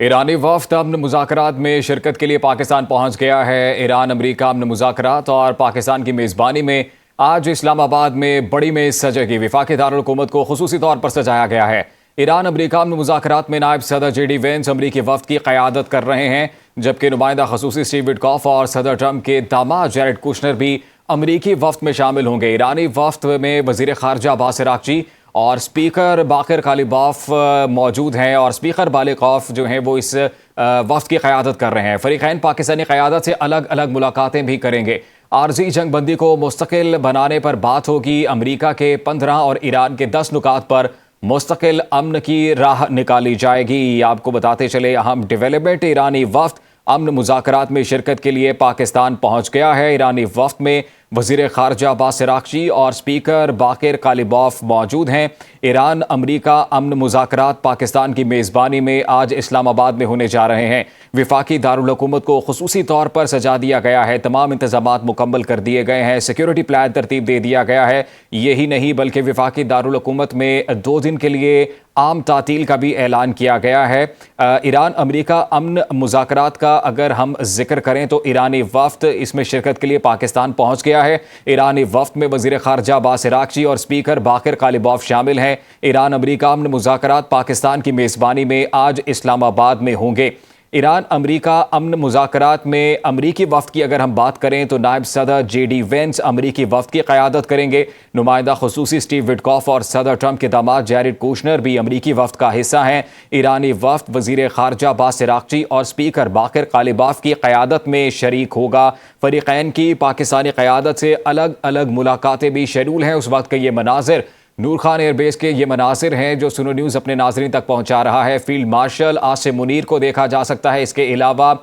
ایرانی وفد امن مذاکرات میں شرکت کے لیے پاکستان پہنچ گیا ہے۔ ایران امریکہ امن مذاکرات اور پاکستان کی میزبانی میں آج اسلام آباد میں بڑی میز سجے گی۔ وفاقی دارالحکومت کو خصوصی طور پر سجایا گیا ہے۔ ایران امریکہ امن مذاکرات میں نائب صدر جے ڈی وینس امریکی وفد کی قیادت کر رہے ہیں، جبکہ نمائندہ خصوصی اسٹیو وٹکاف اور صدر ٹرمپ کے داماد جیرڈ کوشنر بھی امریکی وفد میں شامل ہوں گے۔ ایرانی وفد میں وزیر خارجہ عباس عراقچی اور اسپیکر باقر کالیباف موجود ہیں، اور اسپیکر بالغ جو ہیں وہ اس وفد کی قیادت کر رہے ہیں۔ فریقین پاکستانی قیادت سے الگ الگ ملاقاتیں بھی کریں گے۔ عارضی جنگ بندی کو مستقل بنانے پر بات ہوگی۔ امریکہ کے 15 اور ایران کے 10 نکات پر مستقل امن کی راہ نکالی جائے گی۔ آپ کو بتاتے چلے اہم ڈیولپمنٹ، ایرانی وفد امن مذاکرات میں شرکت کے لیے پاکستان پہنچ گیا ہے۔ ایرانی وفد میں وزیر خارجہ عباس عراقچی اور اسپیکر باقر کالیباف موجود ہیں۔ ایران امریکہ امن مذاکرات پاکستان کی میزبانی میں آج اسلام آباد میں ہونے جا رہے ہیں۔ وفاقی دارالحکومت کو خصوصی طور پر سجا دیا گیا ہے، تمام انتظامات مکمل کر دیے گئے ہیں، سیکیورٹی پلان ترتیب دے دیا گیا ہے۔ یہی نہیں بلکہ وفاقی دارالحکومت میں 2 دن کے لیے عام تعطیل کا بھی اعلان کیا گیا ہے۔ ایران امریکہ امن مذاکرات کا اگر ہم ذکر کریں تو ایرانی وفد اس میں شرکت کے لیے پاکستان پہنچ گیا ہے۔ ایرانی وفد میں وزیر خارجہ عباس عراقچی اور اسپیکر باقر کالیباف شامل ہیں۔ ایران امریکہ امن مذاکرات پاکستان کی میزبانی میں آج اسلام آباد میں ہوں گے۔ ایران امریکہ امن مذاکرات میں امریکی وفد کی اگر ہم بات کریں تو نائب صدر جے ڈی وینس امریکی وفد کی قیادت کریں گے۔ نمائندہ خصوصی اسٹیو وٹکاف اور صدر ٹرمپ کے داماد جیرڈ کوشنر بھی امریکی وفد کا حصہ ہیں۔ ایرانی وفد وزیر خارجہ عباس عراقچی اور اسپیکر باقر کالیباف کی قیادت میں شریک ہوگا۔ فریقین کی پاکستانی قیادت سے الگ الگ ملاقاتیں بھی شیڈول ہیں۔ اس وقت کے یہ مناظر نور خان ایئر بیس کے یہ مناظر ہیں جو سنو نیوز اپنے ناظرین تک پہنچا رہا ہے۔ فیلڈ مارشل عاصم منیر کو دیکھا جا سکتا ہے۔ اس کے علاوہ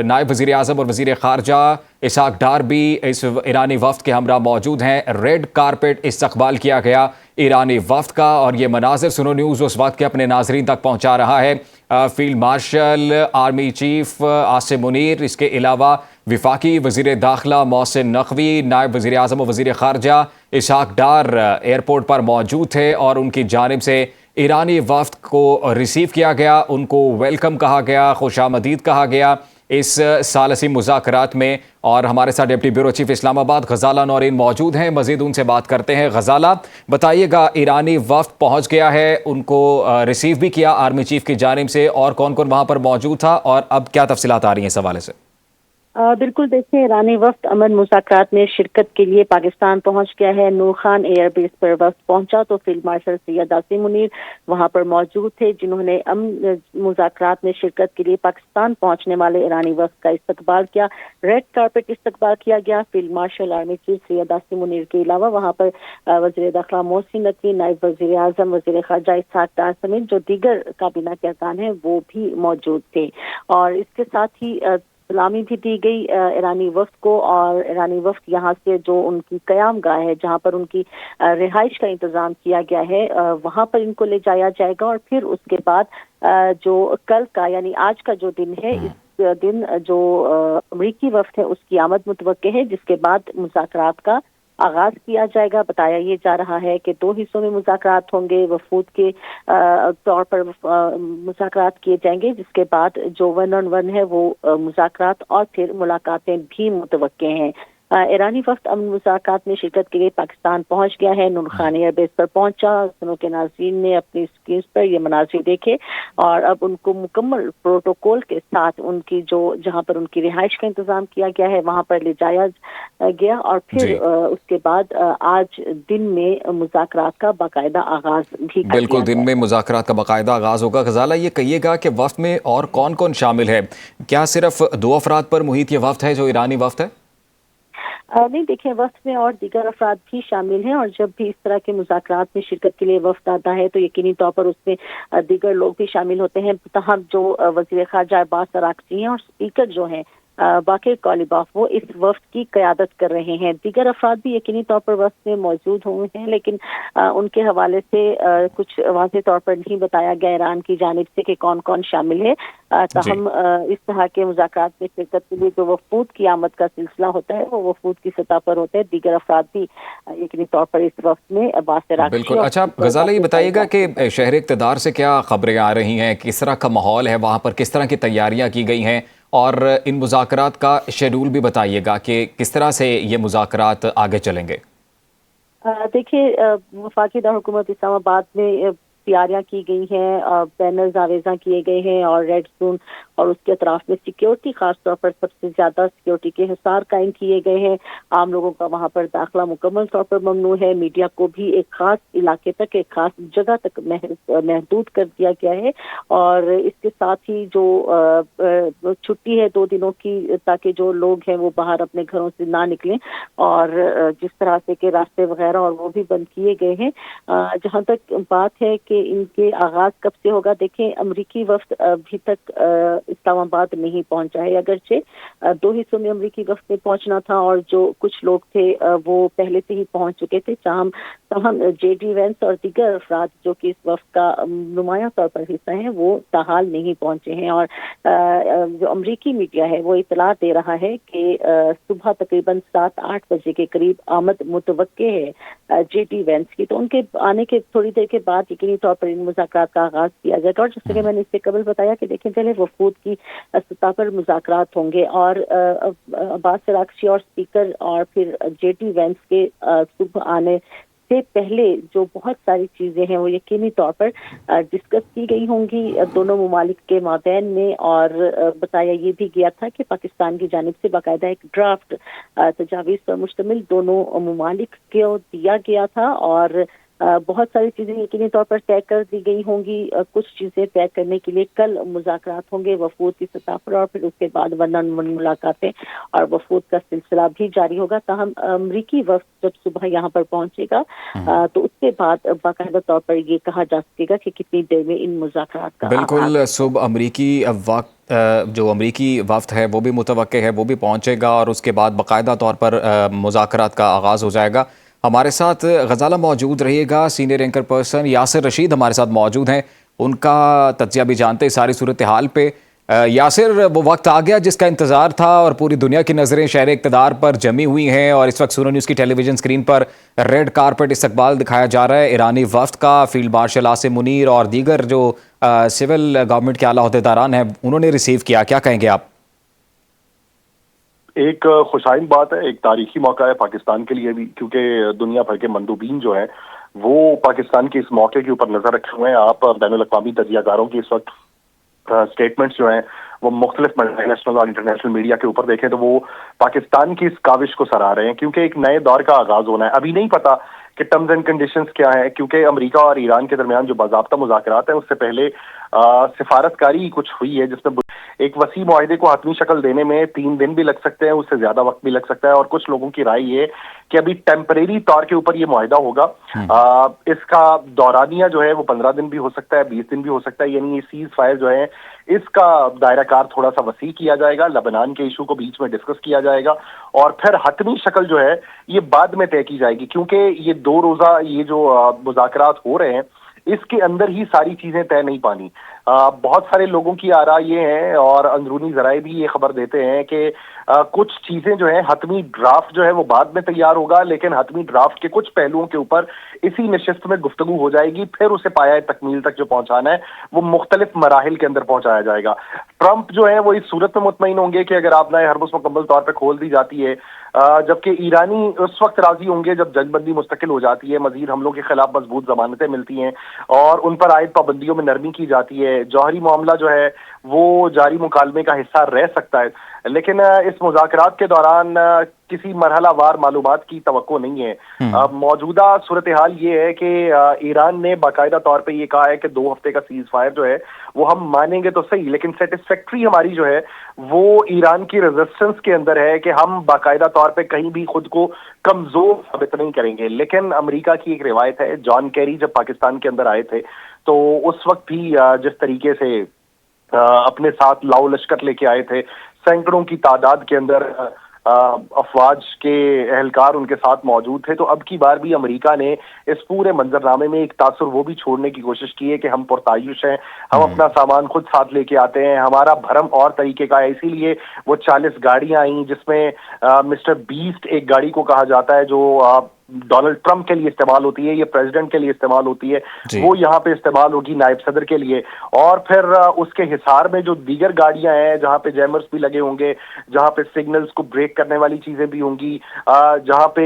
نائب وزیر اعظم اور وزیر خارجہ اسحاق ڈار بھی اس ایرانی وفد کے ہمراہ موجود ہیں۔ ریڈ کارپیٹ استقبال کیا گیا ایرانی وفد کا، اور یہ مناظر سنو نیوز اس وقت کے اپنے ناظرین تک پہنچا رہا ہے۔ Field marshal army chief Asim Munir, اس کے علاوہ وفاقی وزیر داخلہ محسن نقوی، نائب وزیر اعظم و وزیر خارجہ اسحاق ڈار ایئرپورٹ پر موجود تھے، اور ان کی جانب سے ایرانی وفد کو ریسیو کیا گیا، ان کو ویلکم کہا گیا، خوش آمدید کہا گیا اس ثالثی مذاکرات میں۔ اور ہمارے ساتھ ڈپٹی بیورو چیف اسلام آباد غزالہ نورین موجود ہیں، مزید ان سے بات کرتے ہیں۔ غزالہ، بتائیے گا ایرانی وفد پہنچ گیا ہے، ان کو ریسیو بھی کیا آرمی چیف کی جانب سے، اور کون کون وہاں پر موجود تھا اور اب کیا تفصیلات آ رہی ہیں اس حوالے سے؟ بالکل، دیکھیں ایرانی وفد امن مذاکرات میں شرکت کے لیے پاکستان پہنچ گیا ہے۔ نور خان ایئر بیس پر وفد پہنچا تو فیلڈ مارشل سید عاصم منیر وہاں پر موجود تھے، جنہوں نے امن مذاکرات میں شرکت کے لیے پاکستان پہنچنے والے ایرانی وفد کا استقبال کیا۔ ریڈ کارپیٹ استقبال کیا گیا۔ Field marshal army chief Syed Asim Munir کے علاوہ وہاں پر وزیر داخلہ محسن نقوی، نائب وزیر اعظم وزیر خارجہ اسحاق ڈار سمیت جو دیگر کابینہ کے ارکان ہیں وہ بھی موجود تھے، اور اس کے ساتھ ہی سلامی بھی دی گئی ایرانی وفد کو، اور ایرانی وفد یہاں سے جو ان کی قیام گاہ ہے جہاں پر ان کی رہائش کا انتظام کیا گیا ہے وہاں پر ان کو لے جایا جائے گا، اور پھر اس کے بعد جو کل کا یعنی آج کا جو دن ہے، اس دن جو امریکی وفد ہے اس کی آمد متوقع ہے، جس کے بعد مذاکرات کا آغاز کیا جائے گا۔ بتایا یہ جا رہا ہے کہ 2 حصوں میں مذاکرات ہوں گے، وفود کے طور پر مذاکرات کیے جائیں گے، جس کے بعد جو 1 on 1 ہے وہ مذاکرات اور پھر ملاقاتیں بھی متوقع ہیں۔ ایرانی وفد امن مذاکرات میں شرکت کے لیے پاکستان پہنچ گیا ہے۔ نور خان ایئر بیس پر پہنچا، سنو کے ناظرین نے اپنی اسکرینز پر یہ مناظر دیکھے، اور اب ان کو مکمل پروٹوکول کے ساتھ ان کی جہاں پر ان کی رہائش کا انتظام کیا گیا ہے وہاں پر لے جایا گیا، اور پھر اس کے بعد آج دن میں مذاکرات کا باقاعدہ آغاز بھی کر بالکل، دن میں مذاکرات کا باقاعدہ آغاز ہوگا۔ غزالہ، یہ کہیے گا کہ وفد میں اور کون کون شامل ہے؟ کیا صرف 2 افراد پر محیط یہ وفد ہے جو ایرانی وفد ہے؟ نہیں، دیکھیں وفد میں اور دیگر افراد بھی شامل ہیں، اور جب بھی اس طرح کے مذاکرات میں شرکت کے لیے وفد آتا ہے تو یقینی طور پر اس میں دیگر لوگ بھی شامل ہوتے ہیں، تاہم جو وزیر خارجہ عباس عراقچی ہیں اور اسپیکر جو ہیں बाकिर कौलिबाफ वो इस वफ्द की क़यादत कर रहे हैं। दीगर अफराद भी यकीनी तौर पर वफ्द में मौजूद हुए हैं, लेकिन उनके हवाले से कुछ वाज़ेह तौर पर नहीं बताया गया ईरान की जानिब से कि कौन कौन शामिल है। ताहम इस तरह के मुज़ाकरात में शिरकत के लिए जो वफूद की आमद का सिलसिला होता है वो वफूद की सतह पर होता है। दीगर अफराद भी यकीनी तौर पर इस वफ्द में बिल्कुल। अच्छा गजाला, ये बताइएगा कि शहर इक़्तिदार से क्या खबरें आ रही हैं, किस तरह का माहौल है वहाँ पर, किस तरह की तैयारियाँ की गई हैं, और इन मुज़ाकरात का शेड्यूल भी बताइएगा कि किस तरह से ये मुज़ाकरात आगे चलेंगे। देखिए, वफाकी दारकूमत इस्लामाबाद में तैयारियां की गई हैं, बैनर्स आवेजा किए गए हैं और रेड जोन और उसके अतराफ में सिक्योरिटी, खास तौर पर सबसे ज्यादा सिक्योरिटी के हिसार कायम किए गए हैं। आम लोगों का वहां पर दाखिला मुकम्मल तौर पर ममनू है। मीडिया को भी एक खास इलाके तक, एक खास जगह तक महदूद कर दिया गया है। और इसके साथ ही जो छुट्टी है 2 दिनों की, ताकि जो लोग हैं वो बाहर अपने घरों से ना निकलें, और जिस तरह से के रास्ते वगैरह और वो भी बंद किए गए हैं। जहां तक बात है कि इनके आगाज कब से होगा, देखें अमरीकी वफ्द अभी तक इस्लामाबाद नहीं पहुंचा है। अगरचे 2 हिस्सों में अमरीकी वफ्द में पहुंचना था और जो कुछ लोग थे वो पहले से ही पहुंच चुके थे। तमाम जेडी वेंस और दीगर अफराद जो कि इस वफ्द का नुमाया तौर पर हिस्सा है वो ताहाल नहीं पहुंचे हैं। और जो अमरीकी मीडिया है वो इतला दे रहा है कि सुबह तकरीबन 7-8 बजे के करीब आमद मुतवक्के है जेडी वेंस की। तो उनके आने के थोड़ी देर के बाद यकीनी तौर पर इन मुज़ाकरात का आगाज किया जाएगा। और जैसे कि मैंने इससे कबल बताया कि देखें, पहले वफूद की सतह पर मुज़ाकरात होंगे और अब्बास अराग़ची और स्पीकर और फिर जेडी वेंस के सुबह आने से पहले जो बहुत सारी चीजें हैं वो यकीनी तौर पर डिस्कस की गई होंगी दोनों ममालिक के माबैन में। और बताया ये भी गया था कि पाकिस्तान की जानिब से बाकायदा एक ड्राफ्ट तजावीज़ पर मुश्तमिल दोनों ममालिक को दिया गया था और बहुत सारी चीजें यकीनी तौर पर तय कर दी गई होंगी। कुछ चीजें तय करने के लिए कल मुज़ाकरात होंगे वफूद की सतह पर, और फिर उसके बाद वन ऑन वन मुलाकातें और वफूद का सिलसिला भी जारी होगा। ताहम अमरीकी वफ्द जब सुबह यहाँ पर पहुंचेगा तो उसके बाद बाकायदा तौर पर ये कहा जा सकेगा कि कितनी देर में इन मुज़ाकरात का बिल्कुल। सुबह अमरीकी वक्त जो अमरीकी वफ्द है वो भी मुतवक्के है, वो भी पहुंचेगा और उसके बाद बाकायदा तौर पर मुज़ाकरात का आगाज़ हो जाएगा। हमारे साथ गजाला मौजूद रहिएगा, senior anchor person Yasir Rashid हमारे साथ मौजूद हैं, उनका तज्ज़िया भी जानते हैं सारी सूरत हाल पे। यासिर, वो वक्त आ गया जिसका इंतज़ार था और पूरी दुनिया की नज़रें शहर इक़्तिदार पर जमी हुई हैं और इस वक्त सुनो न्यूज़ की टेलीविज़न स्क्रीन पर रेड कारपेट इस्तकबाल दिखाया जा रहा है ईरानी वफ्द का। फील्ड मार्शल आसिम मुनीर और दीगर जो सिविल गवर्नमेंट के आला अहदेदारान हैं उन्होंने रिसीव किया। क्या कहेंगे आप? एक खुशाइन बात है, एक तारीखी मौका है पाकिस्तान के लिए भी, क्योंकि दुनिया भर के मंदूबीन जो हैं वो पाकिस्तान के इस मौके के ऊपर नजर रखे हुए हैं। आप बैनुल-अक़वामी तजियाकारों की इस वक्त स्टेटमेंट्स जो हैं वो मुख्तलिफ नेशनल और इंटरनेशनल मीडिया के ऊपर देखें तो वो पाकिस्तान की इस काविश को सराह रहे हैं, क्योंकि एक नए दौर का आगाज होना है। अभी नहीं पता कि टर्म्स एंड कंडीशंस क्या है, क्योंकि अमेरिका और ईरान के दरमियान जो बाज़ाब्ता मुज़ाकरात हैं उससे पहले सिफारतकारी कुछ हुई है, जिसमें एक वसी मुआहदे को हतमी शक्ल देने में 3 दिन भी लग सकते हैं, उससे ज्यादा वक्त भी लग सकता है। और कुछ लोगों की राय ये कि अभी टेम्परेरी तौर के ऊपर ये मुआहदा होगा। इसका दौरानिया जो है वो 15 दिन भी हो सकता है, 20 दिन भी हो सकता है। यानी ये सीज फायर जो है इसका दायरा कार थोड़ा सा वसी किया जाएगा, लेबनान के इशू को बीच में डिस्कस किया जाएगा और फिर हतमी शक्ल जो है ये बाद में तय की जाएगी, क्योंकि ये 2 रोजा ये जो मुज़ाकरात हो रहे हैं इसके अंदर ही सारी चीजें तय नहीं पानी। बहुत सारे लोगों की आरा ये है और अंदरूनी जराए भी ये खबर देते हैं कि कुछ चीजें जो है हतमी ड्राफ्ट जो है वो बाद में तैयार होगा, लेकिन हतमी ड्राफ्ट के कुछ पहलुओं के ऊपर इसी नशिस्त में गुफ्तगू हो जाएगी, फिर उसे पाया तकमील तक जो पहुंचाना है वो मुख्तलिफ मराहिल के अंदर पहुंचाया जाएगा। ट्रंप जो है वो इस सूरत में मुतमईन होंगे कि अगर आपनाए हरबस मुकम्मल तौर पर खोल दी जाती है, जबकि ईरानी उस वक्त राजी होंगे जब जंगबंदी मुस्तकिल हो जाती है, मजीद हमलों के खिलाफ मजबूत जमानतें मिलती हैं और उन पर आयद पाबंदियों में नरमी की जाती है। जौहरी मामला जो है वो जारी मुकालमे का हिस्सा रह सकता है, लेकिन इस मुज़ाकरात के दौरान किसी मरहला वार मालूमात की तवक्को नहीं है। मौजूदा सूरत हाल ये है कि ईरान ने बाकायदा तौर पे ये कहा है कि 2 हफ्ते का सीज फायर जो है वो हम मानेंगे तो सही, लेकिन सेटिस्फैक्ट्री हमारी जो है वो ईरान की रेजिस्टेंस के अंदर है कि हम बाकायदा तौर पे कहीं भी खुद को कमजोर साबित नहीं करेंगे। लेकिन अमेरिका की एक रिवायत है, जॉन कैरी जब पाकिस्तान के अंदर आए थे तो उस वक्त भी जिस तरीके से अपने साथ लाओ लश्कर लेके आए थे, सैकड़ों की तादाद के अंदर अफवाज के एहलकार उनके साथ मौजूद थे। तो अब की बार भी अमेरिका ने इस पूरे मंजरनामे में एक तासुर वो भी छोड़ने की कोशिश की है कि हम पुरतायुश हैं, हम अपना सामान खुद साथ लेके आते हैं, हमारा भरम और तरीके का है। इसीलिए वो 40 गाड़ियां आई, जिसमें मिस्टर बीस्ट एक गाड़ी को कहा जाता है जो डोनाल्ड ट्रंप के लिए इस्तेमाल होती है, ये प्रेसिडेंट के लिए इस्तेमाल होती है, वो यहाँ पे इस्तेमाल होगी नायब सदर के लिए। और फिर उसके हिसार में जो दीगर गाड़ियां हैं जहाँ पे जैमर्स भी लगे होंगे, जहाँ पे सिग्नल्स को ब्रेक करने वाली चीजें भी होंगी, जहाँ पे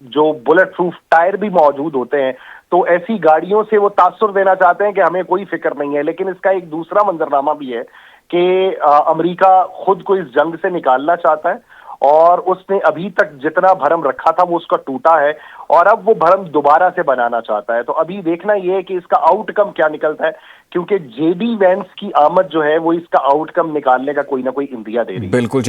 जो बुलेट प्रूफ टायर भी मौजूद होते हैं। तो ऐसी गाड़ियों से वो तासुर देना चाहते हैं कि हमें कोई फिक्र नहीं है। लेकिन इसका एक दूसरा मंजरनामा भी है कि अमेरिका खुद को इस जंग से निकालना चाहता है और उसने अभी तक जितना भरम रखा था वो उसका टूटा है और अब वो भरम दोबारा से बनाना चाहता है। तो अभी देखना ये है कि इसका आउटकम क्या निकलता है, क्योंकि जेडी वेंस की आमद जो है वो इसका आउटकम निकालने का कोई ना कोई इंदिया दे रही है। बिल्कुल।